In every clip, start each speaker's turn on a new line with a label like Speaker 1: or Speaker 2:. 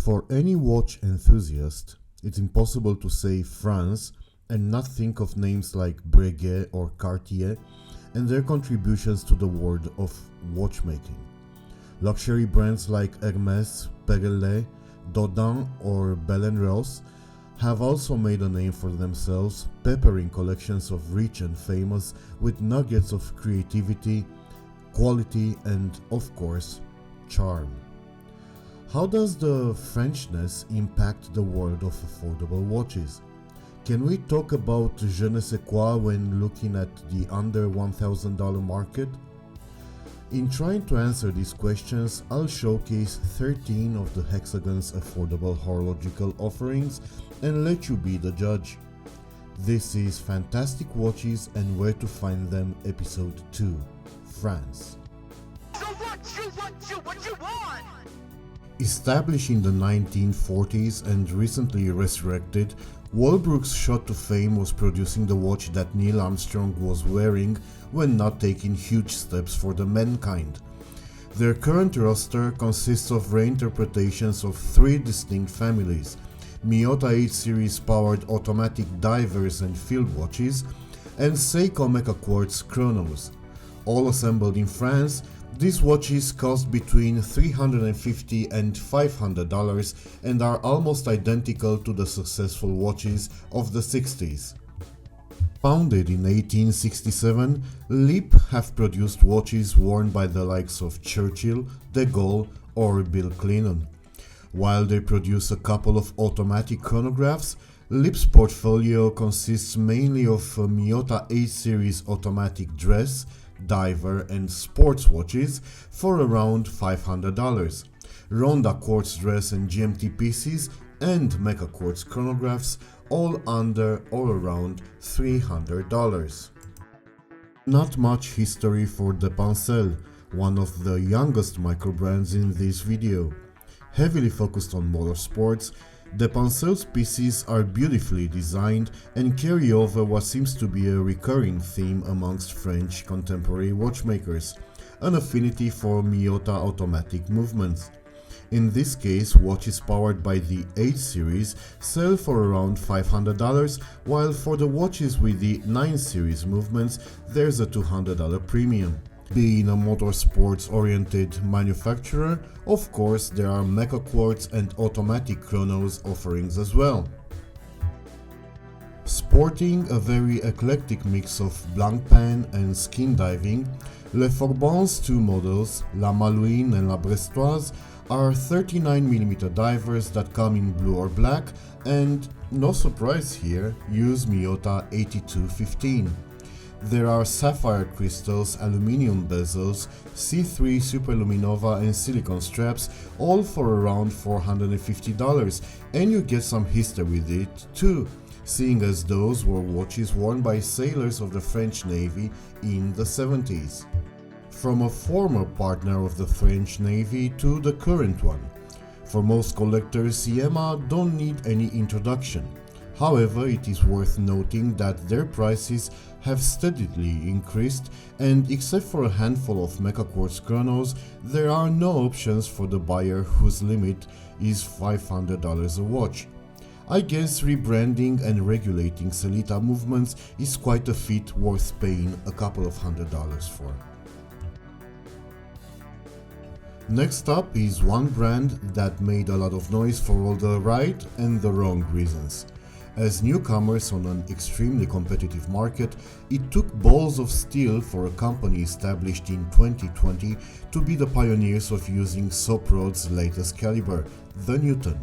Speaker 1: For any watch enthusiast, it's impossible to say France and not think of names like Breguet or Cartier and their contributions to the world of watchmaking. Luxury brands like Hermès, Perlet, Dodin or Bell & Ross have also made a name for themselves, peppering collections of rich and famous with nuggets of creativity, quality and, of course, charm. How does the Frenchness impact the world of affordable watches? Can we talk about je ne sais quoi when looking at the under $1,000 market? In trying to answer these questions, I'll showcase 13 of the Hexagon's affordable horological offerings and let you be the judge. This is Fantastic Watches and Where to Find Them Episode 2, France.
Speaker 2: So what you want?
Speaker 1: Established in the 1940s and recently resurrected, Walbrook's shot to fame was producing the watch that Neil Armstrong was wearing when not taking huge steps for the mankind. Their current roster consists of reinterpretations of three distinct families: Miyota 8 series powered automatic divers and field watches, and Seiko Mecha Quartz chronos. All assembled in France, these watches cost between $350 and $500 and are almost identical to the successful watches of the 60s. Founded in 1867, Leap have produced watches worn by the likes of Churchill, De Gaulle or Bill Clinton. While they produce a couple of automatic chronographs, Leap's portfolio consists mainly of Miyota 8 series automatic dress, diver and sports watches for around $500, Ronda quartz dress and GMT pieces and Mecha quartz chronographs all under or around $300. Not much history for the Pancel, one of the youngest microbrands in this video. Heavily focused on motorsports, the Pancel's pieces are beautifully designed and carry over what seems to be a recurring theme amongst French contemporary watchmakers, an affinity for Miyota automatic movements. In this case, watches powered by the 8 series sell for around $500, while for the watches with the 9 series movements there's a $200 premium. Being a motorsports-oriented manufacturer, of course there are Mecha Quartz and automatic chronos offerings as well. Sporting a very eclectic mix of Blancpain and skin diving, Le Forbon's two models, La Malouine and La Brestoise, are 39mm divers that come in blue or black and, no surprise here, use Miyota 8215. There are sapphire crystals, aluminium bezels, C3 superluminova and silicone straps, all for around $450, and you get some history with it too, seeing as those were watches worn by sailors of the French Navy in the 70s. From a former partner of the French Navy to the current one. For most collectors, Yema don't need any introduction. However, it is worth noting that their prices have steadily increased, and except for a handful of Mecha Quartz chronos, there are no options for the buyer whose limit is $500 a watch. I guess rebranding and regulating Celita movements is quite a feat worth paying a couple of $100s for. Next up is one brand that made a lot of noise for all the right and the wrong reasons. As newcomers on an extremely competitive market, it took balls of steel for a company established in 2020 to be the pioneers of using Soprod's latest caliber, the Newton.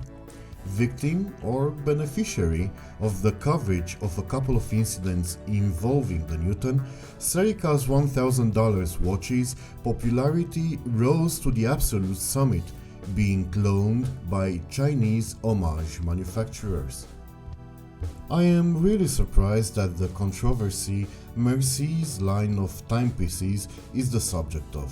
Speaker 1: Victim or beneficiary of the coverage of a couple of incidents involving the Newton, Serica's $1,000 watches popularity rose to the absolute summit, being cloned by Chinese homage manufacturers. I am really surprised that the controversy Merci's line of timepieces is the subject of.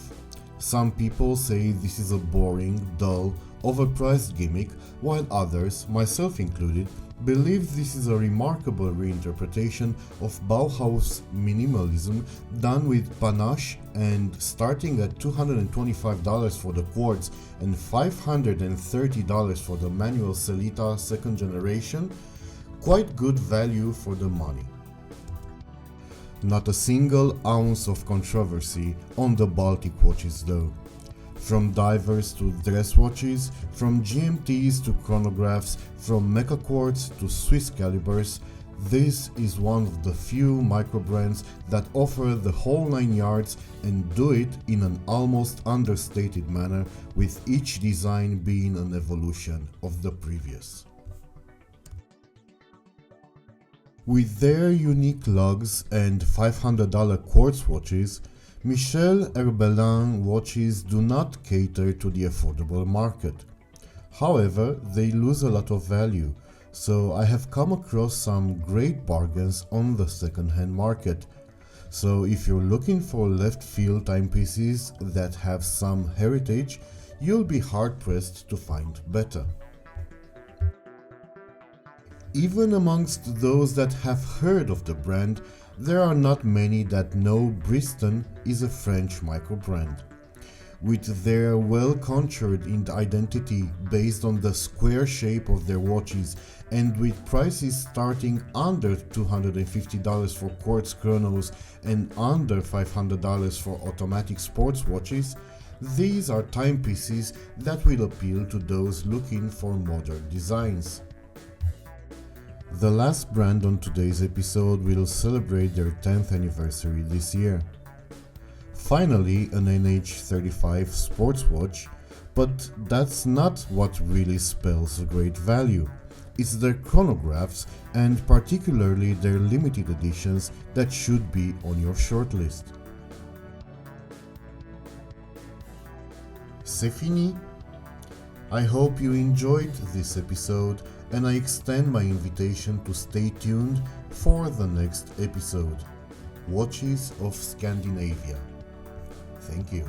Speaker 1: Some people say this is a boring, dull, overpriced gimmick, while others, myself included, believe this is a remarkable reinterpretation of Bauhaus minimalism done with panache, and starting at $225 for the quartz and $530 for the manual Sellita 2nd generation, quite good value for the money. Not a single ounce of controversy on the Baltic watches though. From divers to dress watches, from GMTs to chronographs, from mecha quartz to Swiss calibers, this is one of the few micro brands that offer the whole 9 yards and do it in an almost understated manner, with each design being an evolution of the previous. With their unique lugs and $500 quartz watches, Michel Herbelin watches do not cater to the affordable market. However, they lose a lot of value, so I have come across some great bargains on the second-hand market. So if you're looking for left-field timepieces that have some heritage, you'll be hard-pressed to find better. Even amongst those that have heard of the brand, there are not many that know Briston is a French micro brand. With their well-contured identity based on the square shape of their watches, and with prices starting under $250 for quartz chronos and under $500 for automatic sports watches, these are timepieces that will appeal to those looking for modern designs. The last brand on today's episode will celebrate their 10th anniversary this year. Finally, an NH35 sports watch, but that's not what really spells great value. It's their chronographs, and particularly their limited editions, that should be on your shortlist. C'est fini! I hope you enjoyed this episode, and I extend my invitation to stay tuned for the next episode, Watches of Scandinavia. Thank you.